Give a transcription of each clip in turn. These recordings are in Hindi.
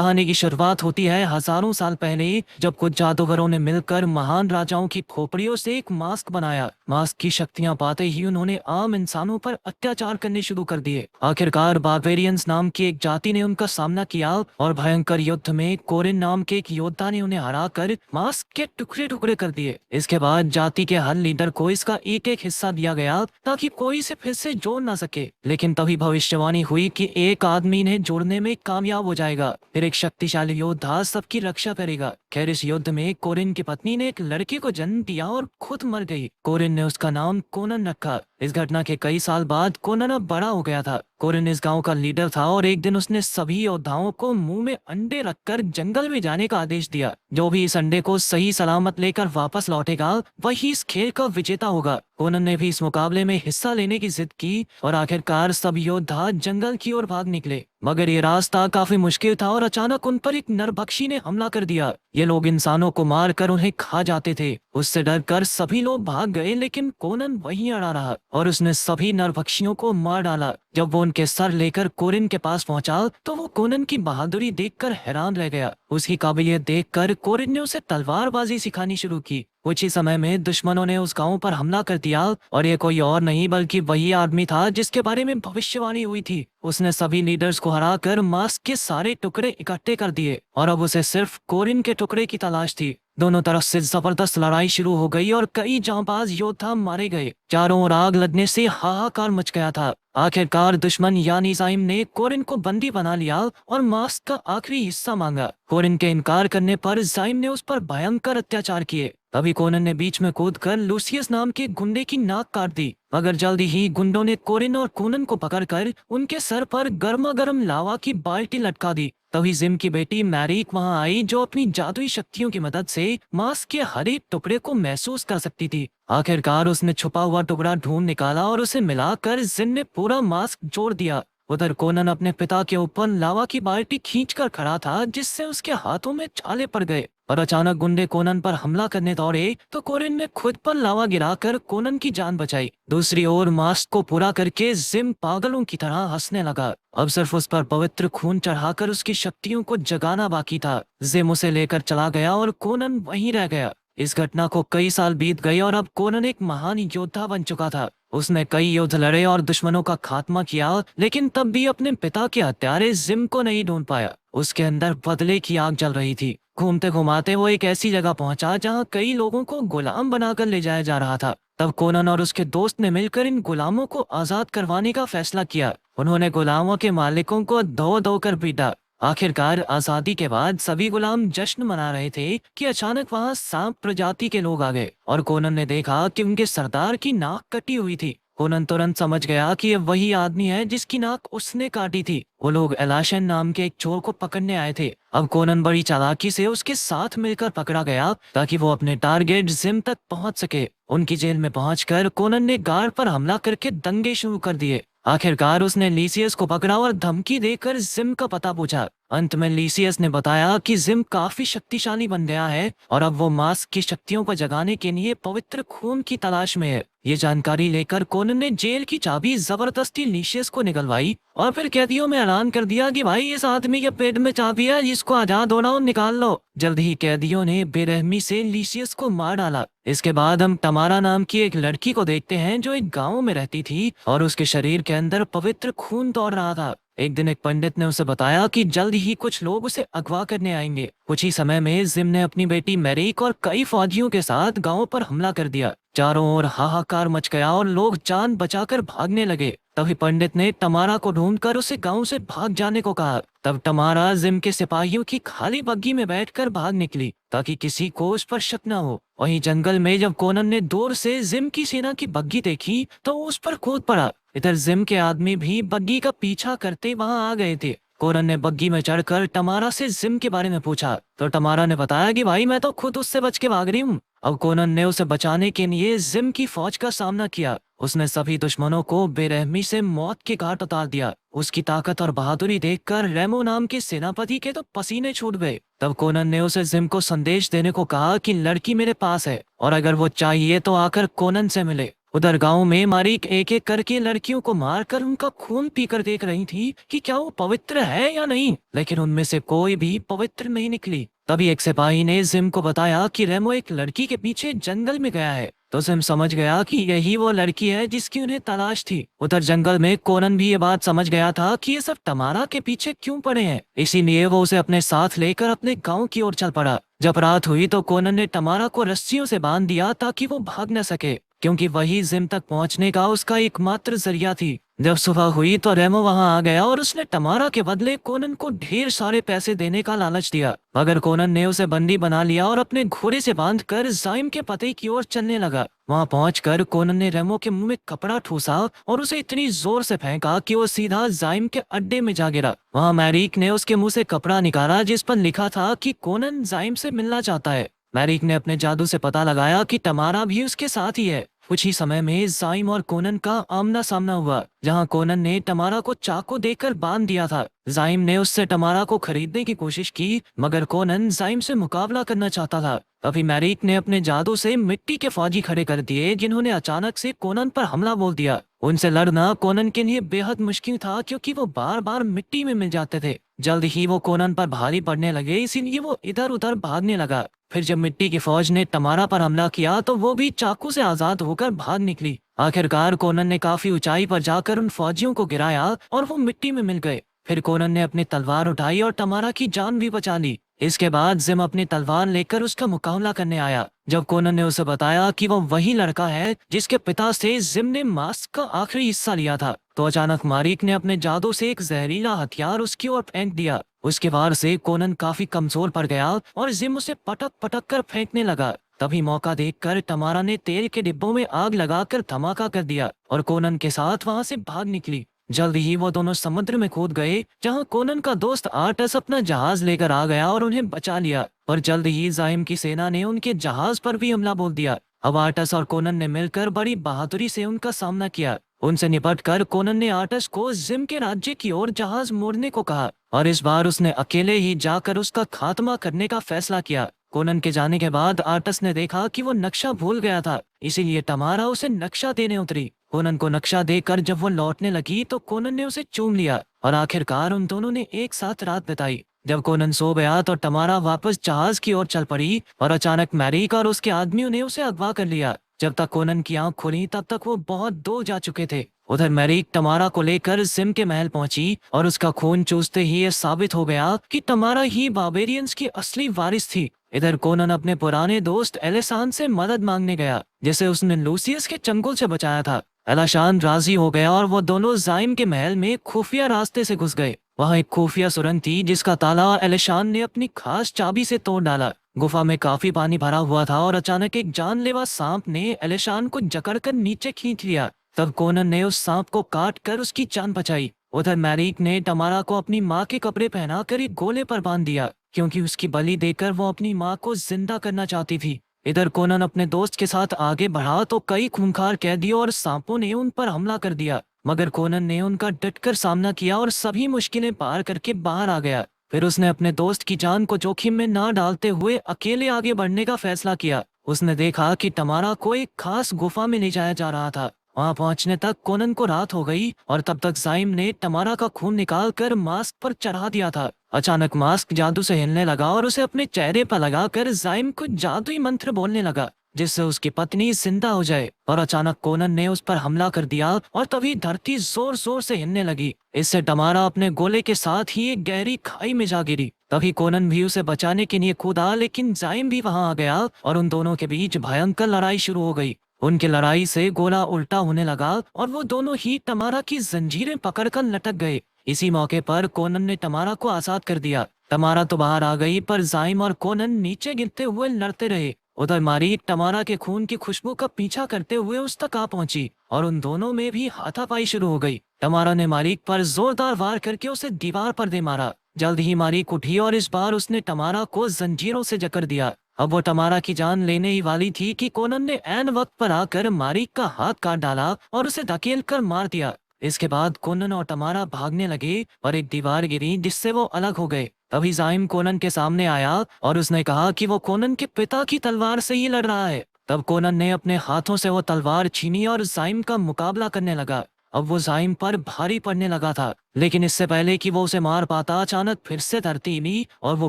कहानी की शुरुआत होती है हजारों साल पहले, जब कुछ जादूगरों ने मिलकर महान राजाओं की खोपड़ियों से एक मास्क बनाया। मास्क की शक्तियां पाते ही उन्होंने आम इंसानों पर अत्याचार करने शुरू कर दिए। आखिरकार बारबेरियंस नाम की एक जाति ने उनका सामना किया और भयंकर युद्ध में कोरिन नाम के एक योद्धा ने उन्हें हराकर मास्क के टुकड़े टुकड़े कर दिए। इसके बाद जाति के हर लीडर को इसका एक एक हिस्सा दिया गया ताकि कोई इसे फिर से जोड़ ना सके। लेकिन तभी भविष्यवाणी हुई कि एक आदमी इन्हें जोड़ने में कामयाब हो जाएगा, फिर एक शक्तिशाली योद्धा सबकी रक्षा करेगा। खैर, इस युद्ध में कोरिन की पत्नी ने एक लड़के को जन्म दिया और खुद मर गई। कोरिन ने उसका नाम कोनन रखा। इस घटना के कई साल बाद कोनन अब बड़ा हो गया था। कोरिन इस गांव का लीडर था और एक दिन उसने सभी योद्धाओं को मुंह में अंडे रखकर जंगल में जाने का आदेश दिया। जो भी इस अंडे को सही सलामत लेकर वापस लौटेगा वही इस खेल का विजेता होगा। कोनन ने भी इस मुकाबले में हिस्सा लेने की जिद की और आखिरकार सब योद्धा जंगल की ओर भाग निकले। मगर ये रास्ता काफी मुश्किल था और अचानक उन पर एक नरभक्षी ने हमला कर दिया। ये लोग इंसानों को मारकर उन्हें खा जाते थे। उससे डरकर सभी लोग भाग गए, लेकिन कोनन वहीं अड़ा रहा और उसने सभी नरभक्षियों को मार डाला। जब वो उनके सर लेकर कोरिन के पास पहुंचा तो वो कोनन की बहादुरी देखकर हैरान रह गया। उसकी काबिलियत देखकर कोरिन ने उसे तलवारबाजी सिखानी शुरू की। कुछ ही समय में दुश्मनों ने उस गांव पर हमला कर दिया और ये कोई और नहीं बल्कि वही आदमी था जिसके बारे में भविष्यवाणी हुई थी। उसने सभी लीडर्स को हराकर मास्क के सारे टुकड़े इकट्ठे कर दिए और अब उसे सिर्फ कोरिन के टुकड़े की तलाश थी। दोनों तरफ से जबरदस्त लड़ाई शुरू हो गई और कई जांबाज योद्धा मारे गए। चारों ओर आग लगने से हाहाकार मच गया था। आखिरकार दुश्मन यानी जाइम ने कोरिन को बंदी बना लिया और मास्क का आखिरी हिस्सा मांगा। कोरिन के इनकार करने पर जाइम ने उस पर भयंकर अत्याचार किए। तभी कोनन ने बीच में कूदकर लूसियस नाम के गुंडे की नाक काट दी। मगर जल्दी ही गुंडों ने कोरिन और कोनन को पकड़कर उनके सर पर गर्मा गर्म लावा की बाल्टी लटका दी। तभी जिम की बेटी मैरिक वहां आई, जो अपनी जादुई शक्तियों की मदद से मास्क के हर एक टुकड़े को महसूस कर सकती थी। आखिरकार उसने छुपा हुआ टुकड़ा ढूंढ निकाला और उसे मिलाकर जिन ने पूरा मास्क जोड़ दिया। उधर कोनन अपने पिता के ऊपर लावा की बाल्टी खींचकर खड़ा था, जिससे उसके हाथों में छाले पड़ गए। पर अचानक गुंडे कोनन पर हमला करने दौड़े तो कोरिन ने खुद पर लावा गिराकर कोनन की जान बचाई। दूसरी ओर मास्क को पूरा करके जिम पागलों की तरह हंसने लगा। अब सिर्फ उस पर पवित्र खून चढ़ाकर उसकी शक्तियों को जगाना बाकी था। जिम उसे लेकर चला गया और कोनन वहीं रह गया। इस घटना को कई साल बीत गए और अब कोनन एक महान योद्धा बन चुका था। उसने कई युद्ध लड़े और दुश्मनों का खात्मा किया, लेकिन तब भी अपने पिता के हत्यारे जिम को नहीं ढूंढ पाया। उसके अंदर बदले की आग जल रही थी। घूमते घुमाते वो एक ऐसी जगह पहुंचा जहां कई लोगों को गुलाम बनाकर ले जाया जा रहा था। तब कोनन और उसके दोस्त ने मिलकर इन गुलामों को आजाद करवाने का फैसला किया। उन्होंने गुलामों के मालिकों को धो धो कर पीटा। आखिरकार आजादी के बाद सभी गुलाम जश्न मना रहे थे कि अचानक वहां सांप प्रजाति के लोग आ गए और कोनन ने देखा कि उनके सरदार की नाक कटी हुई थी। कोनन तुरंत समझ गया कि ये वही आदमी है जिसकी नाक उसने काटी थी। वो लोग एलाशन नाम के एक चोर को पकड़ने आए थे। अब कोनन बड़ी चालाकी से उसके साथ मिलकर पकड़ा गया ताकि वो अपने टारगेट जिम तक पहुंच सके। उनकी जेल में पहुंचकर कोनन ने गार्ड पर हमला करके दंगे शुरू कर दिए। आखिरकार उसने लीसियस को पकड़ा और धमकी देकर जिम का पता पूछा। अंत में लीसियस ने बताया कि जिम काफी शक्तिशाली बन गया है और अब वो मास्क की शक्तियों को जगाने के लिए पवित्र खून की तलाश में है। ये जानकारी लेकर कोनन ने जेल की चाबी जबरदस्ती लीसियस को निकलवाई और फिर कैदियों में ऐलान कर दिया कि भाई इस आदमी के पेट में चाबी है, जिसको आजाद होना हो निकाल लो। जल्द ही कैदियों ने बेरहमी से लीसियस को मार डाला। इसके बाद हम तमारा नाम की एक लड़की को देखते हैं जो एक गांव में रहती थी और उसके शरीर के अंदर पवित्र खून दौड़ रहा था। एक दिन एक पंडित ने उसे बताया कि जल्द ही कुछ लोग उसे अगवा करने आएंगे। कुछ ही समय में जिम ने अपनी बेटी मैरिक और कई फौजियों के साथ गांव पर हमला कर दिया। चारों ओर हाहाकार मच गया और लोग जान बचाकर भागने लगे। तभी पंडित ने तमारा को ढूंढकर उसे गांव से भाग जाने को कहा। तब तमारा जिम के सिपाहियों की खाली बग्गी में बैठकर भाग निकली ताकि किसी को उस पर शक न हो। वहीं जंगल में जब कोनन ने दूर से जिम की सेना की बग्गी देखी तो उस पर कूद पड़ा। इधर जिम के आदमी भी बग्गी का पीछा करते वहां आ गए थे। कोनन ने बग्गी में चढ़कर तमारा से जिम के बारे में पूछा तो तमारा ने बताया कि भाई मैं तो खुद उससे बच के भाग रही हूँ। अब कोनन ने उसे बचाने के लिए जिम की फौज का सामना किया। उसने सभी दुश्मनों को बेरहमी से मौत के घाट उतार दिया। उसकी ताकत और बहादुरी देखकर रेमो नाम के सेनापति के तो पसीने छूट गए। तब कोनन ने उसे जिम को संदेश देने को कहा कि लड़की मेरे पास है और अगर वो चाहिए तो आकर कोनन से मिले। उधर गांव में मारिक एक एक करके लड़कियों को मारकर उनका खून पीकर देख रही थी कि क्या वो पवित्र है या नहीं, लेकिन उनमें से कोई भी पवित्र नहीं निकली। तभी एक सिपाही ने जिम को बताया कि रेमो एक लड़की के पीछे जंगल में गया है। तो जिम समझ गया कि यही वो लड़की है जिसकी उन्हें तलाश थी। उधर जंगल में कोनन भी ये बात समझ गया था कि ये सब तमारा के पीछे क्यों पड़े हैं, इसीलिए वो उसे अपने साथ लेकर अपने गांव की ओर चल पड़ा। जब रात हुई तो कोनन ने तमारा को रस्सियों से बांध दिया ताकि वो भाग न सके, क्योंकि वही जिम तक पहुंचने का उसका एकमात्र जरिया थी। जब सुबह हुई तो रेमो वहां आ गया और उसने तमारा के बदले कोनन को ढेर सारे पैसे देने का लालच दिया, मगर कोनन ने उसे बंदी बना लिया और अपने घोड़े से बांधकर जाइम के पते की ओर चलने लगा। वहां पहुंचकर कोनन ने रेमो के मुंह में कपड़ा ठूसा और उसे इतनी जोर से फेंका कि वो सीधा जाइम के अड्डे में जा गिरा। वहां मैरिक ने उसके मुंह से कपड़ा निकाला जिस पर लिखा था कि कोनन जाइम से मिलना चाहता है। मैरिक ने अपने जादू से पता लगाया कि तमारा भी उसके साथ ही है। कुछ ही समय में जाइम और कोनन का आमना सामना हुआ, जहां कोनन ने तमारा को चाकू देकर बांध दिया था। जाइम ने उससे तमारा को खरीदने की कोशिश की, मगर कोनन जाइम से मुकाबला करना चाहता था। तभी मैरिक ने अपने जादू से मिट्टी के फौजी खड़े कर दिए, जिन्होंने अचानक से कोनन पर हमला बोल दिया। उनसे लड़ना कोनन के लिए बेहद मुश्किल था, क्योंकि वो बार बार मिट्टी में मिल जाते थे। जल्द ही वो कोनन पर भारी पड़ने लगे, इसीलिए वो इधर उधर भागने लगा। फिर जब मिट्टी की फौज ने तमारा पर हमला किया तो वो भी चाकू से आजाद होकर भाग निकली। आखिरकार कोनन ने काफी ऊंचाई पर जाकर उन फौजियों को गिराया और वो मिट्टी में मिल गए। फिर कोनन ने अपनी तलवार उठाई और तमारा की जान भी बचा ली। इसके बाद जिम अपनी तलवार लेकर उसका मुकाबला करने आया। जब कोनन ने उसे बताया कि वो वही लड़का है जिसके पिता से जिम ने मास्क का आखिरी हिस्सा लिया था, तो अचानक मारिक ने अपने जादू से एक जहरीला हथियार उसकी ओर फेंक दिया। उसके वार से कोनन काफी कमजोर पड़ गया और जिम उसे पटक पटक कर फेंकने लगा। तभी मौका देखकर तमारा ने तेल के डिब्बों में आग लगाकर धमाका कर दिया और कोनन के साथ वहां से भाग निकली। जल्द ही वो दोनों समुद्र में कूद गए, जहां कोनन का दोस्त आर्टस अपना जहाज लेकर आ गया और उन्हें बचा लिया। और जल्द ही जाइम की सेना ने उनके जहाज पर भी हमला बोल दिया। अब आर्टस और कोनन ने मिलकर बड़ी बहादुरी से उनका सामना किया। उनसे निपटकर कोनन ने आर्टस को जिम के राज्य की ओर जहाज मोड़ने को कहा, और इस बार उसने अकेले ही जाकर उसका खात्मा करने का फैसला किया। कोनन के जाने के बाद आर्टस ने देखा कि वो नक्शा भूल गया था, इसीलिए तमारा उसे नक्शा देने उतरी। कोनन को नक्शा देकर जब वो लौटने लगी तो कोनन ने उसे चूम लिया और आखिरकार उन दोनों ने एक साथ रात बिताई। जब कोनन सो गया तो तमारा वापस जहाज की ओर चल पड़ी और अचानक मैरिक और उसके आदमियों ने उसे अगवा कर लिया। जब तक कोनन की आंख खुली तब तक वो बहुत दूर जा चुके थे। उधर मैरिक तमारा को लेकर जिम के महल पहुंची और उसका खून चूसते ही ये साबित हो गया कि तमारा ही बार्बेरियंस की असली वारिस थी। इधर कोनन अपने पुराने दोस्त एलिसान से मदद मांगने गया, जिसे उसने लूसियस के चंगुल से बचाया था। एलिसान राजी हो गया और वो दोनों जाइम के महल में खुफिया रास्ते से घुस गए। वहाँ एक खुफिया सुरंग थी जिसका ताला एलिसान ने अपनी खास चाबी से तोड़ डाला। गुफा में काफी पानी भरा हुआ था और अचानक एक जानलेवा सांप ने एलिसान को जकड़कर नीचे खींच लिया। तब कोनन ने उस सांप को काट कर उसकी जान बचाई। उधर मैरिक ने तमारा को अपनी माँ के कपड़े पहनाकर एक गोले पर बांध दिया, क्योंकि उसकी बलि देकर वो अपनी माँ को जिंदा करना चाहती थी। इधर कोनन अपने दोस्त के साथ आगे बढ़ा तो कई खूंखार कैदियों और सांपों ने उन पर हमला कर दिया, मगर कोनन ने उनका डटकर सामना किया और सभी मुश्किलें पार करके बाहर आ गया। फिर उसने अपने दोस्त की जान को जोखिम में ना डालते हुए अकेले आगे बढ़ने का फैसला किया। उसने देखा कि तमारा को एक खास गुफा में ले जाया जा रहा था। वहां पहुंचने तक कोनन को रात हो गई और तब तक जाइम ने तमारा का खून निकाल कर मास्क पर चढ़ा दिया था। अचानक मास्क जादू से हिलने लगा और उसे अपने चेहरे पर लगाकर जाइम को जादुई मंत्र बोलने लगा, जिससे उसकी पत्नी जिंदा हो जाए। और अचानक कोनन ने उस पर हमला कर दिया और तभी धरती जोर जोर से हिलने लगी। इससे तमारा अपने गोले के साथ ही एक गहरी खाई में जा गिरी। तभी कोनन भी उसे बचाने के लिए कूदा, लेकिन जाइम भी वहां आ गया और उन दोनों के बीच भयंकर लड़ाई शुरू हो गई। उनकी लड़ाई से गोला उल्टा होने लगा और वो दोनों ही तमारा की जंजीरें पकड़कर लटक गए। इसी मौके पर कोनन ने तमारा को आजाद कर दिया। तमारा तो बाहर आ गई, पर जाइम और कोनन नीचे गिरते हुए लड़ते रहे। उधर मारिक तमारा के खून की खुशबू का पीछा करते हुए उस तक आ पहुंची और उन दोनों में भी हाथापाई शुरू हो गई। तमारा ने मारिक पर जोरदार वार करके उसे दीवार पर दे मारा। जल्द ही मारिक उठी और इस बार उसने तमारा को जंजीरों से जकड़ दिया। अब वो तमारा की जान लेने ही वाली थी कि कोनन ने ऐन वक्त पर आकर मारिक का हाथ काट डाला और उसे धकेल कर मार दिया। इसके बाद कोनन और तमारा भागने लगे और एक दीवार गिरी, जिससे वो अलग हो गए। तभी जाइम कोनन के सामने आया और उसने कहा कि वो कोनन के पिता की तलवार से ही लड़ रहा है। तब कोनन ने अपने हाथों से वो तलवार छीनी और जाइम का मुकाबला करने लगा। अब वो जाइम पर भारी पड़ने लगा था, लेकिन इससे पहले कि वो उसे मार पाता, अचानक फिर से धरती हिली और वो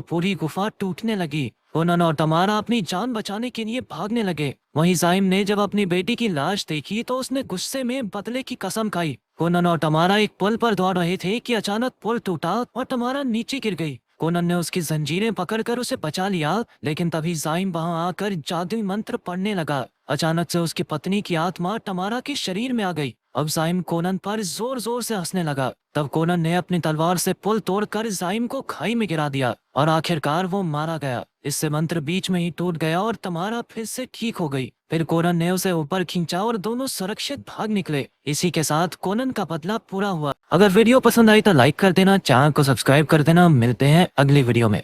पूरी गुफा टूटने लगी। कोनन और तमारा अपनी जान बचाने के लिए भागने लगे। वहीं जाइम ने जब अपनी बेटी की लाश देखी तो उसने गुस्से में बदले की कसम खाई। कोनन और तमारा एक पुल पर दौड़ रहे थे कि अचानक पुल टूटा और तमारा नीचे गिर गई। कोनन ने उसकी जंजीरें पकड़कर उसे बचा लिया, लेकिन तभी जाइम वहां आकर जादुई मंत्र पढ़ने लगा। अचानक से उसकी पत्नी की आत्मा तमारा के शरीर में आ गई। अब जाइम कोनन पर जोर जोर से हंसने लगा। तब कोनन ने अपनी तलवार से पुल तोड़कर जाइम को खाई में गिरा दिया और आखिरकार वो मारा गया। इससे मंत्र बीच में ही टूट गया और तमारा फिर से ठीक हो गई। फिर कोनन ने उसे ऊपर खींचा और दोनों सुरक्षित भाग निकले। इसी के साथ कोनन का बदला पूरा हुआ। अगर वीडियो पसंद आई तो लाइक कर देना, चैनल को सब्सक्राइब कर देना। मिलते हैं अगली वीडियो में।